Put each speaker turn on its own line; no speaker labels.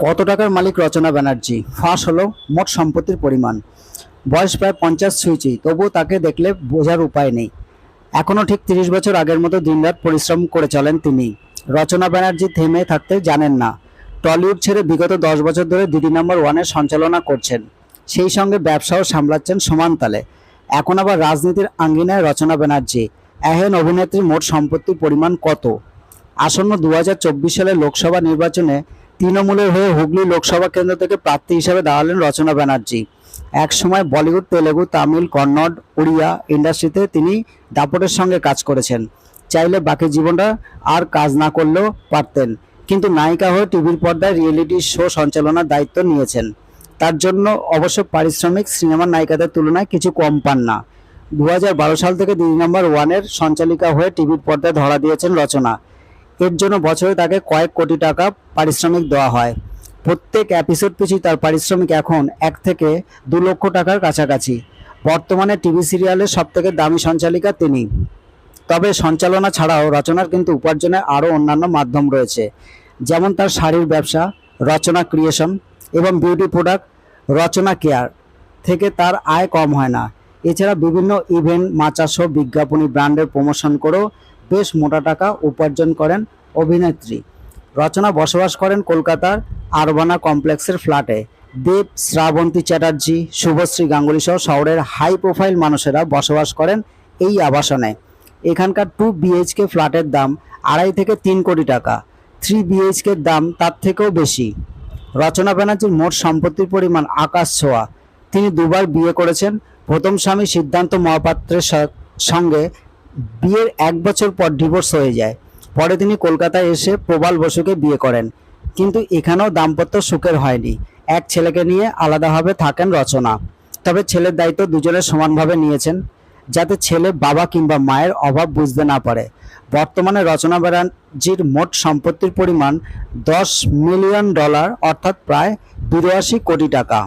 কত টাকার মালিক রচনা ব্যানার্জি? ফাঁস হলো মোট সম্পত্তির পরিমাণ। বয়স প্রায় 50 ছুঁইছি, তবুও তাকে দেখলে বোঝার উপায় নেই। এখনও ঠিক 30 বছর আগের মতো দিনরাত পরিশ্রম করে চলেন তিনি। রচনা ব্যানার্জি থেমে থাকতে জানেন না। টলিউড ছেড়ে বিগত 10 বছর ধরে দিদি নাম্বার ওয়ানের সঞ্চালনা করছেন, সেই সঙ্গে ব্যবসাও সামলাচ্ছেন সমান তালে। এখন আবার রাজনীতির আঙ্গিনায় রচনা ব্যানার্জি। এহেন অভিনেত্রীর মোট সম্পত্তির পরিমাণ কত? আসন্ন 2024 সালের লোকসভা নির্বাচনে তৃণমূলের হয়ে হুগলি লোকসভা কেন্দ্র থেকে প্রার্থী হিসেবে দাঁড়ালেন রচনা ব্যানার্জি। একসময় বলিউড, তেলেগু, তামিল, কন্নড়, উড়িয়া ইন্ডাস্ট্রিতে তিনি দাপটের সঙ্গে কাজ করেছেন। চাইলে বাকি জীবনটা আর কাজ না করলেও পারতেন, কিন্তু নায়িকা হয়ে টিভির পর্দায় রিয়েলিটি শো সঞ্চালনার দায়িত্ব নিয়েছেন। তার জন্য অবশ্য পারিশ্রমিক সিনেমার নায়িকাদের তুলনায় কিছু কম পান না। 2012 সাল থেকে দিদি নাম্বার ওয়ানের সঞ্চালিকা হয়ে টিভির পর্দায় ধরা দিয়েছেন রচনা। এর জন্য বছরে তাকে কয়েক কোটি টাকা পারিশ্রমিক দেওয়া হয়। প্রত্যেক এপিসোড পিছু তার পারিশ্রমিক এখন 1 থেকে 2 লক্ষ টাকার কাছাকাছি। বর্তমানে টিভি সিরিয়ালের সবথেকে দামি সঞ্চালিকা তিনি। তবে সঞ্চালনা ছাড়াও রচনার কিন্তু উপার্জনের আরও অন্যান্য মাধ্যম রয়েছে, যেমন তার শাড়ির ব্যবসা, রচনা ক্রিয়েশন এবং বিউটি প্রোডাক্ট রচনা কেয়ার থেকে তার আয় কম হয় না। এছাড়া বিভিন্ন ইভেন্ট, মাচা শো, বিজ্ঞাপনী ব্র্যান্ডের প্রমোশন করেও বেশ মোটা টাকা উপার্জন করেন অভিনেত্রী। রচনা বসবাস করেন কলকাতার আরবানা কমপ্লেক্সের ফ্ল্যাটে। দেব, শ্রাবন্তী চ্যাটার্জি, শুভশ্রী গাঙ্গুলি সহ শহরের হাই প্রোফাইল মানুষেরা বসবাস করেন এই আবাসনে। এখানকার 2 বিএইচকে ফ্ল্যাটের দাম 2.5 থেকে 3 কোটি টাকা। 3 বিএইচকের দাম তার থেকেও বেশি। রচনা ব্যানার্জির মোট সম্পত্তির পরিমাণ আকাশ ছোঁয়া। তিনি দুবার বিয়ে করেছেন। প্রথম স্বামী সিদ্ধান্ত মহাপাত্রের সঙ্গে বিয়ের 1 বছর পর ডিভোর্স হয়ে যায়। পরে তিনি কলকাতায় এসে প্রবাল বসুকে বিয়ে করেন, কিন্তু এখানেও দাম্পত্য সুখের হয়নি। এক ছেলেকে নিয়ে আলাদাভাবে থাকেন রচনা। তবে ছেলের দায়িত্ব দুজনে সমানভাবে নিয়েছেন, যাতে ছেলে বাবা কিংবা মায়ের অভাব বুঝতে না পারে। বর্তমানে রচনা ব্যানার্জির মোট সম্পত্তির পরিমাণ $10 মিলিয়ন, অর্থাৎ প্রায় 82 কোটি টাকা।